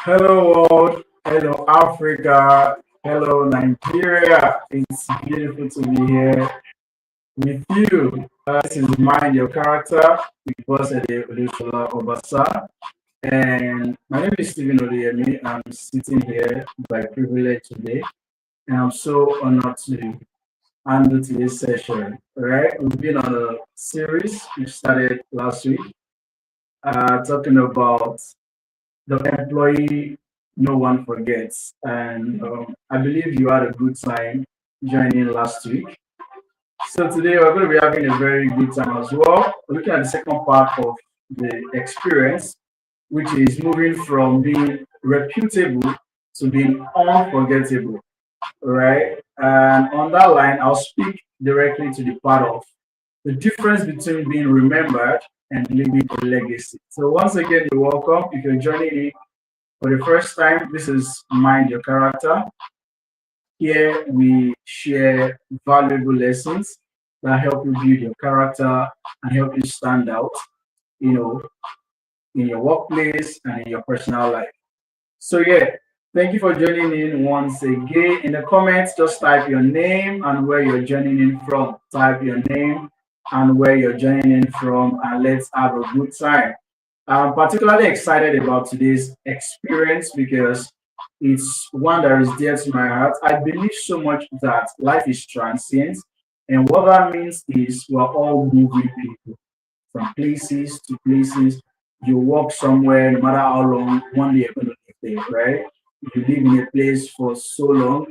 Hello world, hello Africa, hello Nigeria. It's beautiful to be here with you. This is Mind Your Character with Boss Olusola-Obasa. And my name is Stephen Odeyemi. I'm sitting here by privilege today, and I'm so honored to handle today's session. All right, we've been on a series we started last week, talking about the employee no one forgets. And I believe you had a good time joining last week. So today we're going to be having a very good time as well. We're looking at the second part of the experience, which is moving from being reputable to being unforgettable. Right? And on that line, I'll speak directly to the part of the difference between being remembered and leaving a legacy. So once again, you're welcome. If you're joining in for the first time, this is Mind Your Character. Here we share valuable lessons that help you build your character and help you stand out, you know, in your workplace and in your personal life. So yeah, thank you for joining in once again. In the comments, just type your name and where you're joining in from. Type your name and where you're joining in from, and let's have a good time. I'm particularly excited about today's experience because it's one that is dear to my heart. I believe so much that life is transient, and what that means is we're all moving people from places to places. You walk somewhere, no matter how long, one day you're going to live there, right? If you live in a place for so long,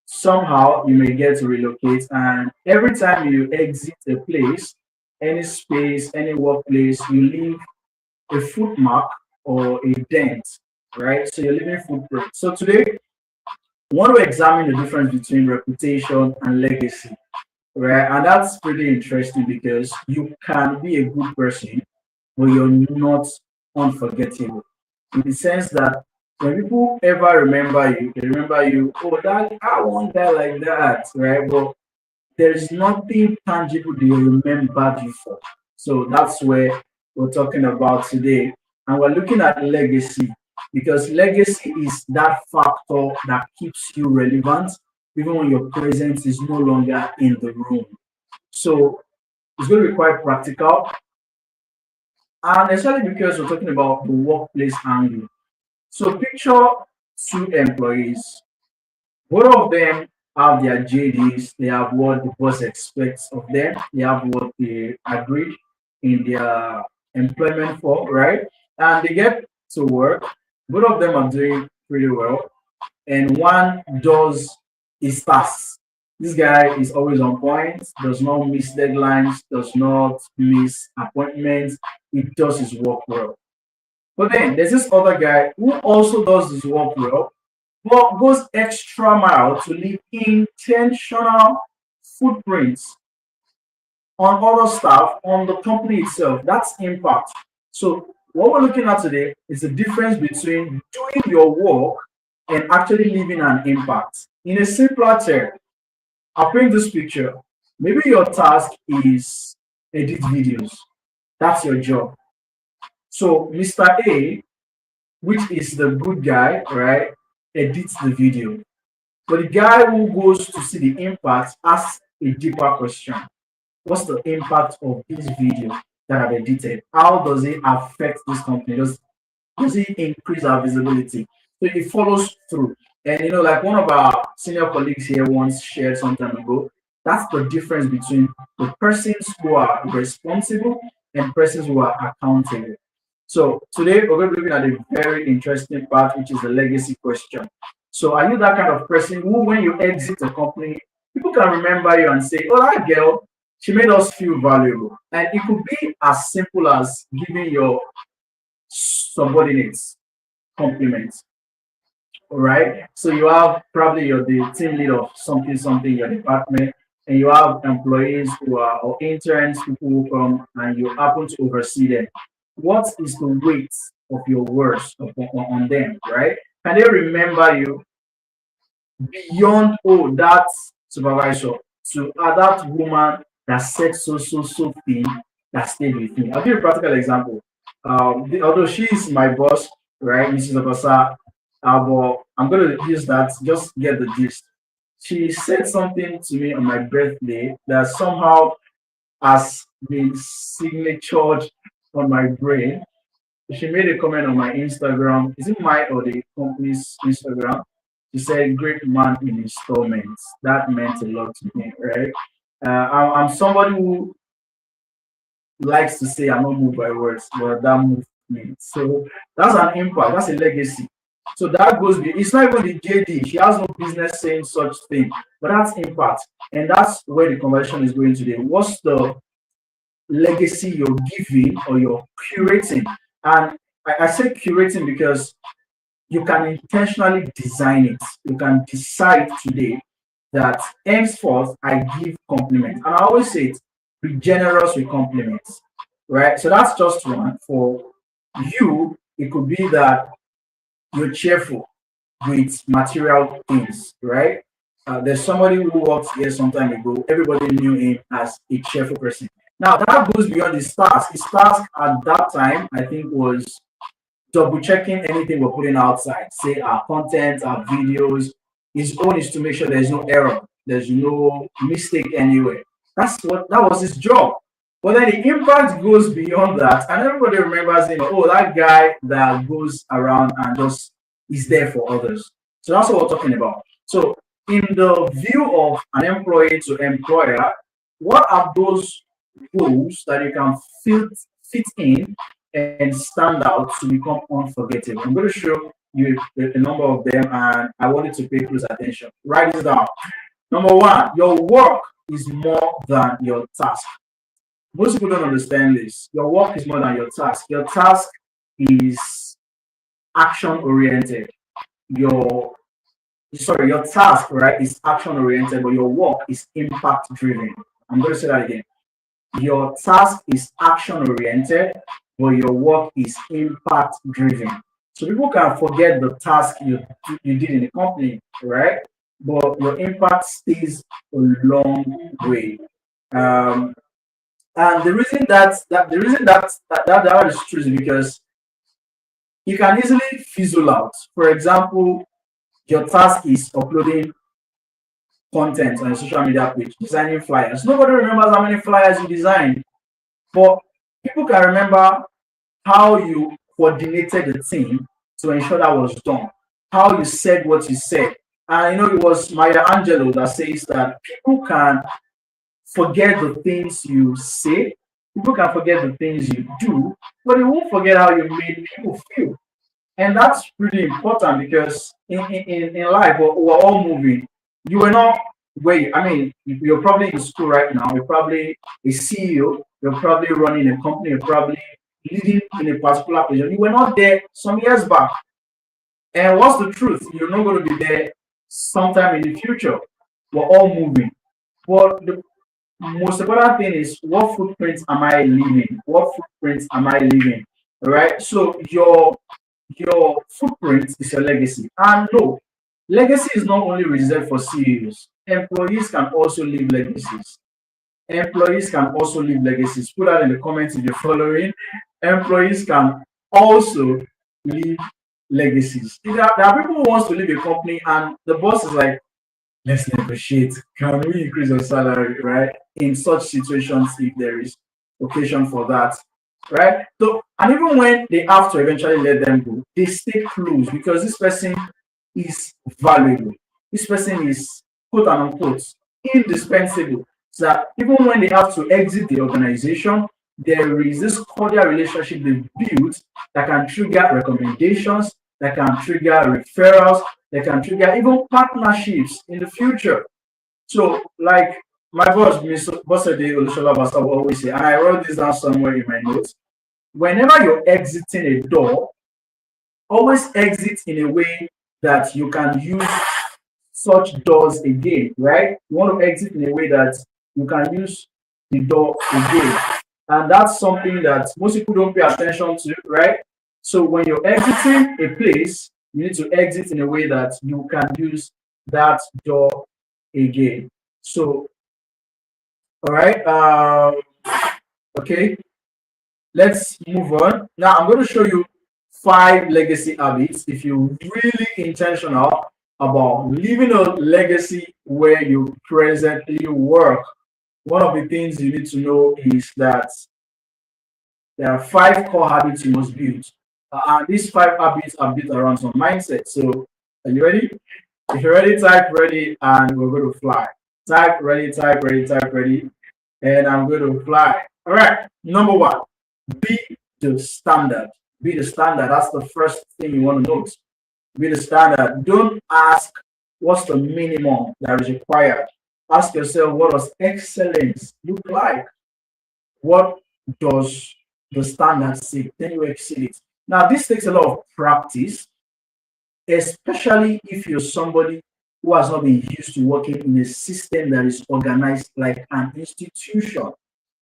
somehow you may get to relocate. And every time you exit a place, any space, any workplace, you leave a footmark or a dent, right? So you're leaving footprint. So today, I want to examine the difference between reputation and legacy, right? And that's pretty interesting because you can be a good person, but you're not unforgettable. In the sense that when people ever remember you, they remember you, oh, that I want that like that, right? But there's nothing tangible they remembered you for. So that's where we're talking about today. And we're looking at legacy because legacy is that factor that keeps you relevant even when your presence is no longer in the room. So it's going to be quite practical, and especially because we're talking about the workplace angle. So picture two employees. Both of them have their JDs, they have what the boss expects of them, they have what they agreed in their employment for, right? And they get to work. Both of them are doing pretty well, and one does his tasks. This guy is always on point, does not miss deadlines, does not miss appointments. He does his work well. But then there's this other guy who also does his work well, but goes extra mile to leave intentional footprints on other staff, on the company itself. That's impact. So what we're looking at today is the difference between doing your work and actually leaving an impact. In a simpler term, I'll paint this picture. Maybe your task is edit videos. That's your job. So Mr. A, which is the good guy, right, edits the video. But the guy who goes to see the impact asks a deeper question. What's the impact of this video that I've edited? How does it affect this company? Does it increase our visibility? So it follows through. And like one of our senior colleagues here once shared some time ago, that's the difference between the persons who are responsible and persons who are accountable. So today we're going to be looking at a very interesting part, which is the legacy question. So are you that kind of person who, when you exit a company, people can remember you and say, oh, that girl, she made us feel valuable. And it could be as simple as giving your subordinates compliments. All right. So you have probably you're the team lead of something in your department, and you have employees who are or interns, people who come and you happen to oversee them. What is the weight of your words on them, right? Can they remember you beyond, oh, that supervisor, to that woman that said so thing that stayed with me? I'll give you a practical example. Although she is my boss, right, Mrs. Obasa, But I'm going to use that, just get the gist. She said something to me on my birthday that somehow has been signatured on my brain. She made a comment on my Instagram. Is it my or the company's Instagram? She said, "Great man in installments." That meant a lot to me, right? I'm somebody who likes to say I'm not moved by words, but that moved me. So that's an impact, that's a legacy. So that goes it's not even the JD. She has no business saying such thing, but that's impact. And that's where the conversation is going today. What's the legacy you're giving or you're curating? And I say curating because you can intentionally design it. You can decide today that henceforth I give compliments. And I always say it, be generous with compliments. Right? So that's just one. For you, it could be that you're cheerful with material things, right? There's somebody who worked here some time ago. Everybody knew him as a cheerful person. Now that goes beyond his task. His task at that time, I think, was double checking anything we're putting outside, say our content, our videos. His own is to make sure there's no error, there's no mistake anywhere. That was his job. But then the impact goes beyond that, and everybody remembers him. Oh, that guy that goes around and just is there for others. So that's what we're talking about. So, in the view of an employee to employer, what are those roles that you can fit in and stand out to become unforgettable? I'm going to show you a number of them, and I want you to pay close attention. Write this down. Number one, your work is more than your task. Most people don't understand this. Your work is more than your task. Your task is action oriented. Your your task, right, is action oriented, but your work is impact driven. I'm going to say that again. Your task is action oriented, but your work is impact driven. So people can forget the task you did in the company, right? But your impact stays a long way. Um, and the reason that is true is because you can easily fizzle out. For example, your task is uploading content on a social media page, designing flyers. Nobody remembers how many flyers you designed, but people can remember how you coordinated the team to ensure that was done, how you said what you said. And it was Maya Angelou that says that people can forget the things you say, people can forget the things you do, but they won't forget how you made people feel. And that's really important because in life, we're all moving. You were not I mean, you're probably in school right now, you're probably a CEO, you're probably running a company, you're probably leading in a particular position. You were not there some years back. And what's the truth? You're not going to be there sometime in the future. We're all moving. But the most important thing is, what footprints am I leaving? What footprints am I leaving? All right. So your footprint is your legacy. And no, legacy is not only reserved for CEOs. Employees can also leave legacies. Employees can also leave legacies. Put that in the comments if you're following. Employees can also leave legacies. There are people who wants to leave a company and the boss is like, let's negotiate. Can we increase your salary, right? In such situations, if there is occasion for that, right? So, and even when they have to eventually let them go, they stay close because this person is valuable. This person is quote unquote indispensable. So that even when they have to exit the organization, there is this cordial relationship they've built that can trigger recommendations, that can trigger referrals, that can trigger even partnerships in the future. So, like my boss, Miss Bosede Olusola-Obasa, will always say, and I wrote this down somewhere in my notes, whenever you're exiting a door, always exit in a way that you can use such doors again, right? You want to exit in a way that you can use the door again. And that's something that most people don't pay attention to, right? So when you're exiting a place, you need to exit in a way that you can use that door again. So, all right. Okay, let's move on. Now I'm going to show you 5 legacy habits if you're really intentional about leaving a legacy where you presently work. One of the things you need to know is that there are 5 core habits you must build. And these 5 habits are built around some mindset. So, are you ready? If you're ready, type ready, and we're going to fly. Type ready, type ready, type ready, and I'm going to fly. All right. Number 1, be the standard. Be the standard. That's the first thing you want to note. Be the standard. Don't ask what's the minimum that is required. Ask yourself, what does excellence look like? What does the standard say? Then you exceed it. Now, this takes a lot of practice, especially if you're somebody who has not been used to working in a system that is organized like an institution.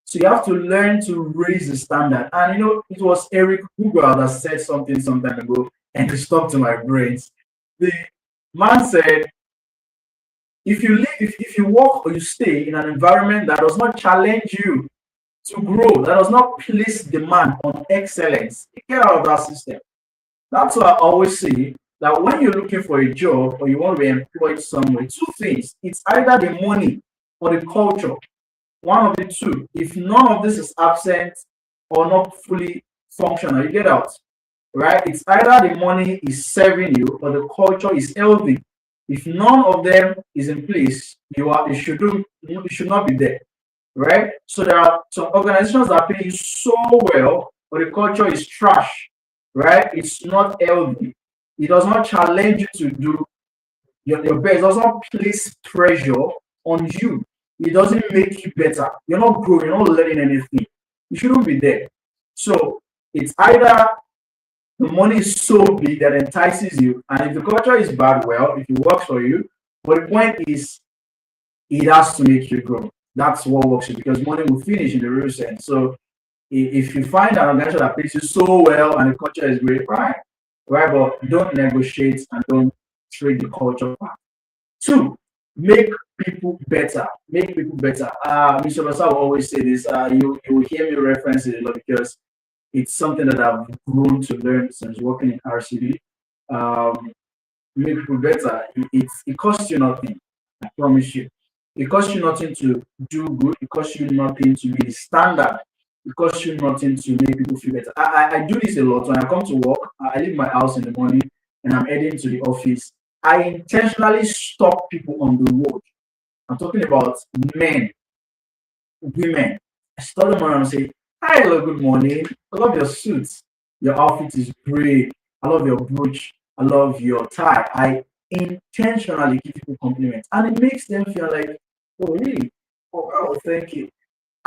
So you have to learn to raise the standard. And it was Eric Hoover that said something some time ago, and it stuck to my brains. The man said, if you live, if you work or you stay in an environment that does not challenge you to grow, that does not place demand on excellence, you get out of that system. That's why I always say that when you're looking for a job or you want to be employed somewhere, 2 things. It's either the money or the culture. One of the 2. If none of this is absent or not fully functional, you get out. Right? It's either the money is serving you or the culture is healthy. If none of them is in place, you should not be there. Right? So there are some organizations that pay you so well, but the culture is trash. Right? It's not healthy. It does not challenge you to do your best. It does not place pressure on you. It doesn't make you better. You're not growing, you're not learning anything. You shouldn't be there. So it's either the money is so big that entices you, and if the culture is bad, well, if it works for you, but the point is, it has to make you grow. That's what works you, because money will finish in the real sense. So if you find an organization that pays you so well and the culture is great, right? Right, but don't negotiate and don't trade the culture back. 2, make people better. Make people better. Mr. Obasa will always say this. You will hear me reference it a lot because it's something that I've grown to learn since working in RCD. Make people better. It costs you nothing. I promise you. It costs you nothing to do good. It costs you nothing to be the standard. It costs you nothing to make people feel better. I do this a lot. When I come to work, I leave my house in the morning and I'm heading to the office. I intentionally stop people on the road. I'm talking about men, women. I stop them around and say, hi, hello, good morning. I love your suits. Your outfit is great. I love your brooch. I love your tie. I intentionally give people compliments. And it makes them feel like, oh, really? Oh, wow, thank you.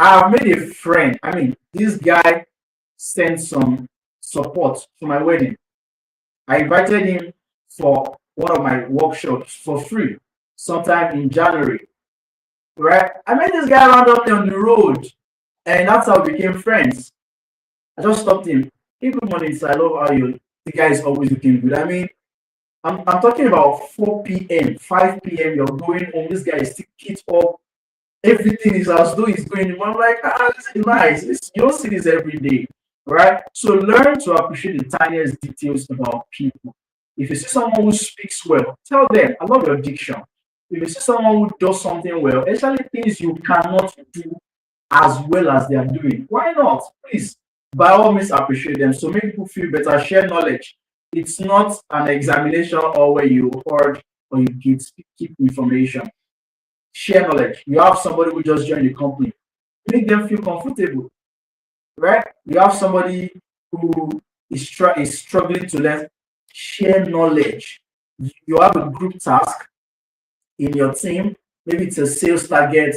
I've made a friend. I mean, this guy sent some support to my wedding. I invited him for one of my workshops for free sometime in January. Right? I met this guy randomly on the road, and that's how we became friends. I just stopped him. Hey, good morning, sir. I love how you. The guy is always looking good. I mean, I'm talking about 4 p.m., 5 p.m. You're going home. This guy is still kit up. Everything is as though he's going. I'm like, this is nice. You don't see this every day, right? So learn to appreciate the tiniest details about people. If you see someone who speaks well, tell them, I love your diction. If you see someone who does something well, especially things you cannot do as well as they are doing, why not? Please, by all means, appreciate them. So make people feel better, share knowledge. It's not an examination or where you hoard or you keep information. Share knowledge. You have somebody who just joined the company, make them feel comfortable, right? You have somebody who is struggling to learn, share knowledge. You have a group task in your team, maybe it's a sales target.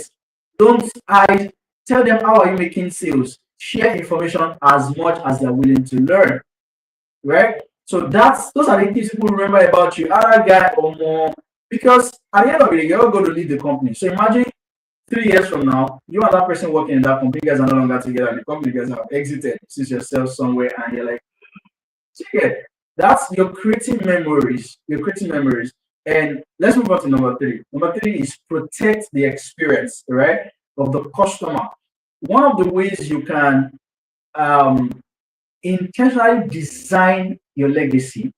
Don't hide. Tell them, how are you making sales? Share information as much as they're willing to learn, right? So those are the things people remember about you, other guy or more. Because at the end of the day, you're going to leave the company. So imagine 3 years from now, you and that person working in that company, you guys are no longer together. The company guys have exited, see yourself somewhere, and you're like, you're creating memories. You're creating memories. And let's move on to number 3. Number 3 is protect the experience, right, of the customer. One of the ways you can intentionally design your legacy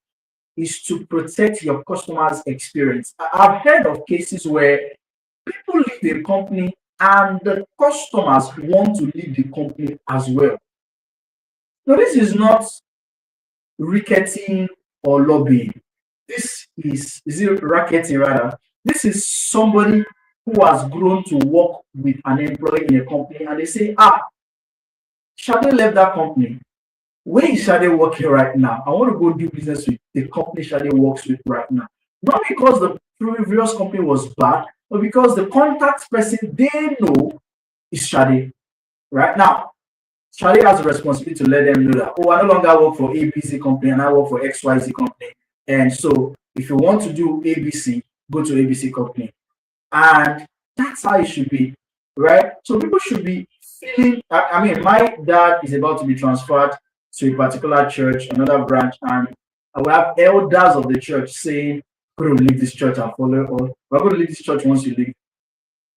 is to protect your customers' experience. I've heard of cases where people leave a company and the customers want to leave the company as well. Now, this is not racketing or lobbying. Is it racketing rather? This is somebody who has grown to work with an employee in a company and they say, Shade left that company. Where is Shade working right now? I want to go do business with the company Shade works with right now. Not because the previous company was bad, but because the contact person they know is Shade. Right now, Shade has a responsibility to let them know that, I no longer work for ABC company and I work for XYZ company. And so if you want to do ABC, go to ABC company. And that's how it should be, right? So people should be feeling. I mean, my dad is about to be transferred to a particular church, another branch, and I will have elders of the church saying, "We're going to leave this church and follow, or we're going to leave this church once you leave."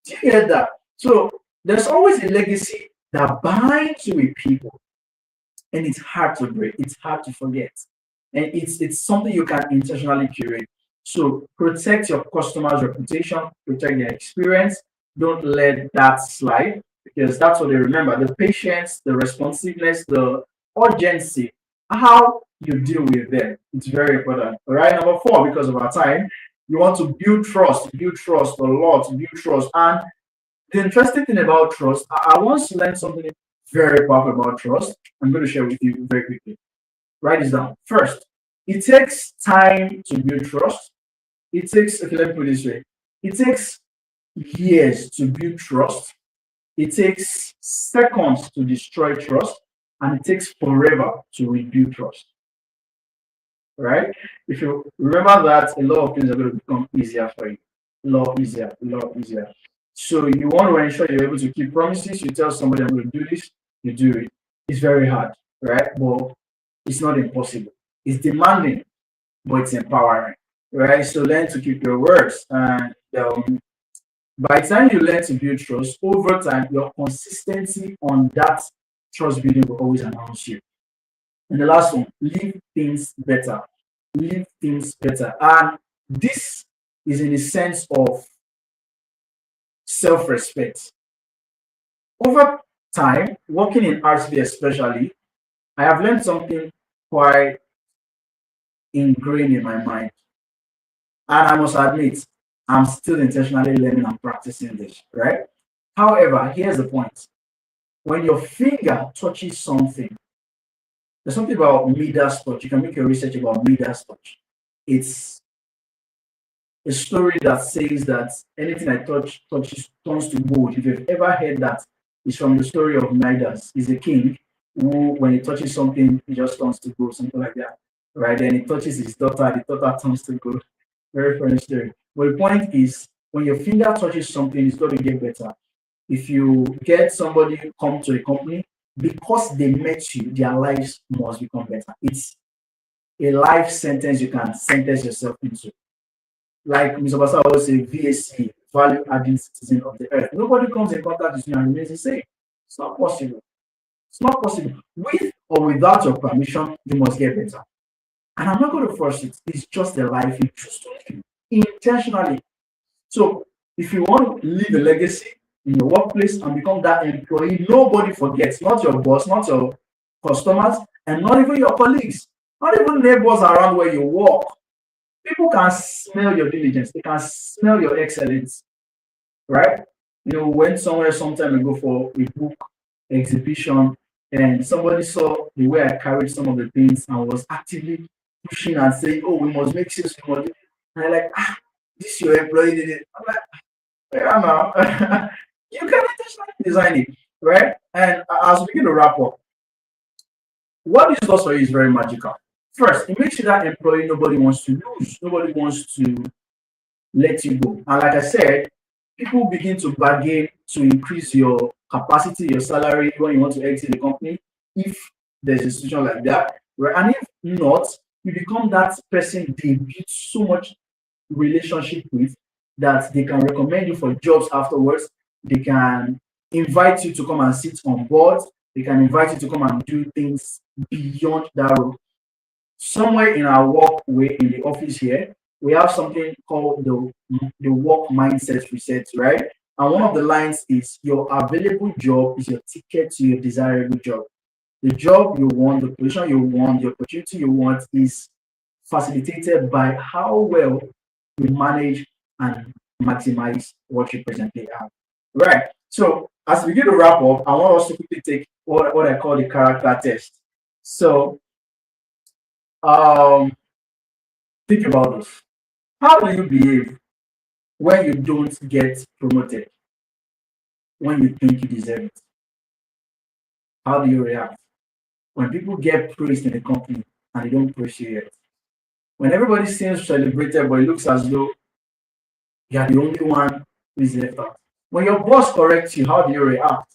Do you get that? So there's always a legacy that binds you with people, and it's hard to break. It's hard to forget, and it's something you can intentionally curate. So protect your customer's reputation, protect their experience. Don't let that slide because that's what they remember. The patience, the responsiveness, the urgency, how you deal with them. It's very important. All right, number 4, because of our time, you want to build trust a lot, build trust. And the interesting thing about trust, I once learned something very powerful about trust. I'm going to share with you very quickly. Write this down. First, it takes time to build trust. It takes, okay, let me put it this way. It takes years to build trust. It takes seconds to destroy trust. And it takes forever to rebuild trust. Right? If you remember that, a lot of things are going to become easier for you. A lot easier. So you want to ensure you're able to keep promises. You tell somebody, I'm going to do this, you do it. It's very hard, right? But it's not impossible. It's demanding, but it's empowering, right? So learn to keep your words. And by the time you learn to build trust, over time, your consistency on that trust building will always announce you. And the last one, leave things better. Leave things better. And this is in the sense of self-respect. Over time, working in RCB especially, I have learned something quite ingrained in my mind. And I must admit, I'm still intentionally learning and practicing this, right? However, here's the point. When your finger touches something, there's something about Midas touch. You can make your research about Midas touch. It's a story that says that anything I touches turns to gold. If you've ever heard that, it's from the story of Midas. He's a king who, when he touches something, he just turns to gold, something like that. Right? Then he touches his daughter, the daughter turns to gold. Very funny story. But the point is, when your finger touches something, it's going to get better. If you get somebody to come to a company, because they met you, their lives must become better. It's a life sentence you can sentence yourself into. Like Mr. Obasa always say, VAC, value adding citizen of the earth. Nobody comes in contact with you and remains the same. It's not possible. It's not possible. With or without your permission, you must get better. And I'm not going to force it. It's just a life you choose to live intentionally. So if you want to leave a legacy in your workplace and become that employee, nobody forgets, not your boss, not your customers, and not even your colleagues, not even neighbors around where you work. People can smell your diligence. They can smell your excellence, right? You know, went somewhere some time ago for a book exhibition, and somebody saw the way I carried some of the things and was actively pushing and saying, "Oh, we must make sales." And I'm like, this your employee did it. I'm like, yeah, man. You can intentionally design it, right? And as we begin to wrap up, what this does for you is very magical. First, it makes you that employee nobody wants to lose, nobody wants to let you go. And like I said, people begin to bargain to increase your capacity, your salary when you want to exit the company. If there's a situation like that, right? And if not, you become that person they build so much relationship with that they can recommend you for jobs afterwards. They can invite you to come and sit on board. They can invite you to come and do things beyond that role. somewhere in our work way in the office here, we have something called the work mindset reset, right? And one of the lines is your available job is your ticket to your desirable job. The job you want, the position you want, the opportunity you want is facilitated by how well you manage and maximize what you presently have. Right. So as we begin to wrap up, I want us to quickly take what I call the character test. So um think about this. How do you behave when you don't get promoted, when you think you deserve it? How do you react? When people get praised in the company and they don't praise you yet? When everybody seems celebrated, but it looks as though you are the only one who is left out. When your boss corrects you, how do you react?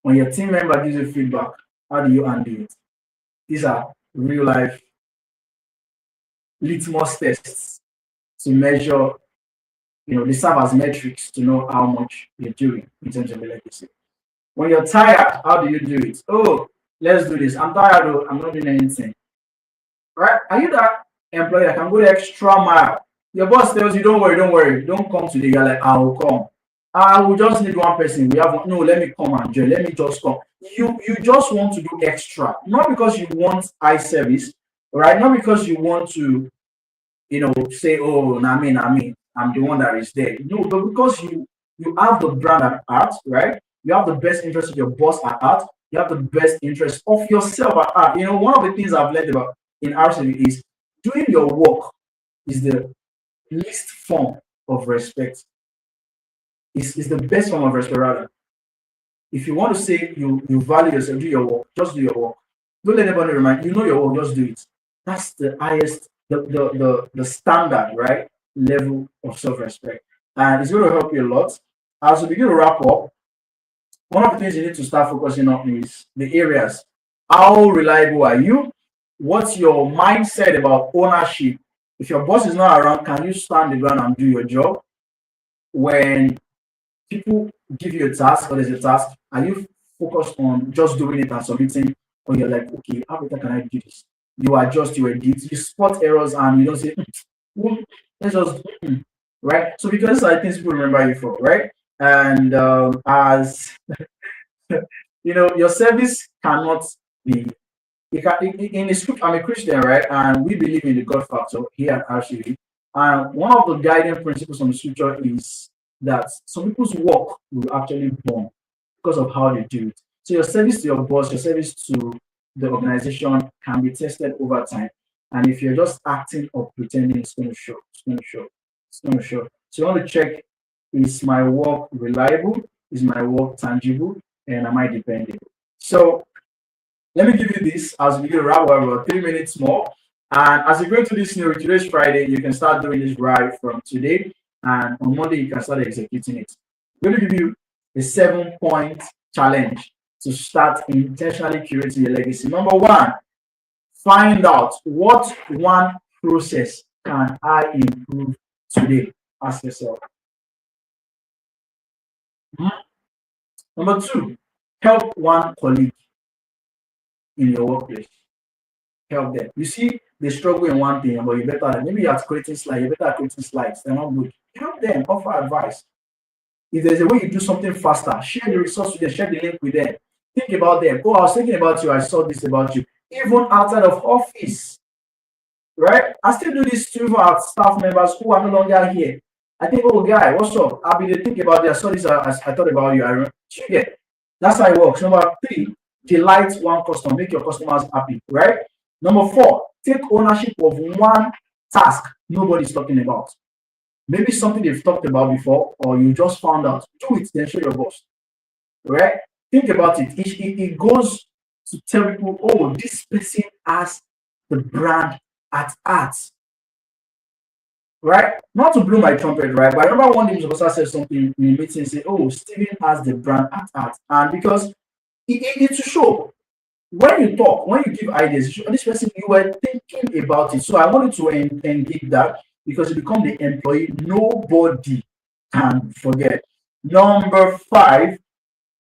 When your team member gives you feedback, how do you handle it? These are real life litmus tests to measure, they serve as metrics to know how much you're doing in terms of your legacy. When you're tired, how do you do it? Oh, let's do this. I'm tired, though. I'm not doing anything. Right? Are you that employee that can go the extra mile? Your boss tells you, don't worry, don't come today. You're like, I will come. I will just need one person. We have one. No, let me come and join. Let me just come. You just want to do extra, not because you want eye service, right? Not because you want to, say, oh, na me, I'm the one that is there. No, but because you have the brand at heart, right? You have the best interest of your boss at heart. You have the best interest of yourself at heart. One of the things I've learned about in RCV is doing your work is the least form of respect. Is the best form of respect, rather. If you want to say you value yourself, do your work, just do your work. Don't let anybody remind you know your work, just do it. That's the highest, the standard, right? Level of self-respect. And it's going to help you a lot. As we begin to wrap up, one of the things you need to start focusing on is the areas. How reliable are you? What's your mindset about ownership? If your boss is not around, can you stand the ground and do your job? When people give you a task or there's a task, are you focused on just doing it and submitting? Or you're like, okay, how better can I do this? You adjust, you edit, you spot errors, and you don't say, let's just, right? So because I think people remember you for, right? And as your service cannot be. In the script, I'm a Christian, right? And we believe in the God factor here at RCV. And one of the guiding principles from the scripture is that some people's work will actually burn because of how they do it. So your service to your boss, your service to the organization can be tested over time. And if you're just acting or pretending, it's going to show. It's going to show. It's going to show. So you want to check: is my work reliable? Is my work tangible? And am I dependable? So let me give you this as we begin to wrap up about 3 minutes more. And as you go into this new week, today's Friday, you can start doing this right from today. And on Monday, you can start executing it. I'm going to give you a 7-point challenge to start intentionally curating your legacy. Number 1, find out what one process can I improve today. Ask yourself. Number 2, help one colleague in your workplace. Help them. You see, they struggle in one thing, but you better, maybe you're creating slides, you better creating slides, they're not good. Help them, offer advice. If there's a way you do something faster, share the resource with them, share the link with them. Think about them. Oh, I was thinking about you, I saw this about you. Even outside of office, right? I still do this to our staff members who are no longer here. I think, oh, guy, what's up? I'll be thinking about this. I saw this, I thought about you. I remember. Yeah, that's how it works. Number 3, delight one customer, make your customers happy, right? Number 4, take ownership of one task nobody's talking about. Maybe something they've talked about before, or you just found out. Do it, then show your boss. Right? Think about it. It goes to tell people, oh, this person has the brand at heart. Right? Not to blow my trumpet, right? But I remember one day Mr. Bosa said something in a meeting, say, oh, Steven has the brand at heart. And because it to show. When you talk, when you give ideas, this person, you were thinking about it. So I wanted to engage that because you become the employee nobody can forget. Number 5,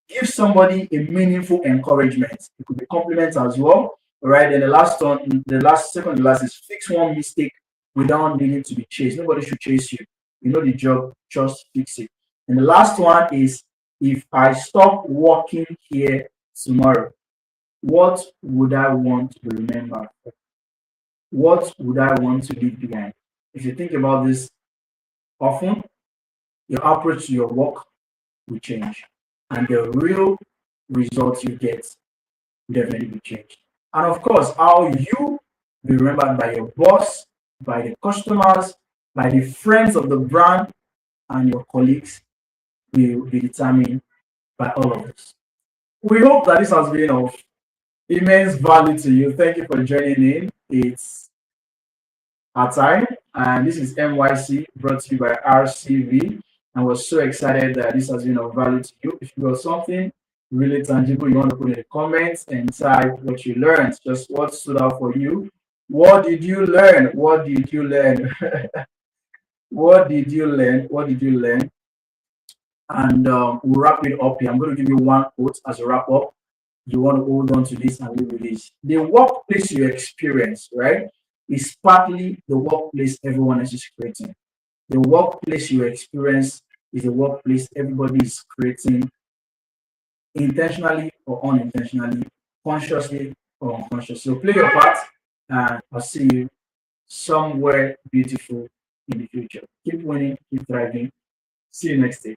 give somebody a meaningful encouragement. It could be compliments as well. All right, and the last one, the last second to last is fix one mistake without needing to be chased. Nobody should chase you. You know the job, just fix it. And the last one is if I stop working here tomorrow, what would I want to remember? What would I want to leave behind? If you think about this often, your approach to your work will change. And the real results you get will definitely be changed. And of course, how you be remembered by your boss, by the customers, by the friends of the brand, and your colleagues will be determined by all of this. We hope that this has been of immense value to you. Thank you for joining in. It's our time, and this is MYC brought to you by RCV. And we're so excited that this has been of value to you. If you got something really tangible you want to put in the comments and type what you learned, just what stood out for you. What did you learn? What did you learn? What did you learn? What did you learn? And we'll wrap it up here. I'm going to give you one quote as a wrap up. You want to hold on to this and live with this. The workplace you experience, right, is partly the workplace everyone else is creating. The workplace you experience is the workplace everybody is creating intentionally or unintentionally, consciously or unconsciously. So play your part, and I'll see you somewhere beautiful in the future. Keep winning, keep thriving. See you next day.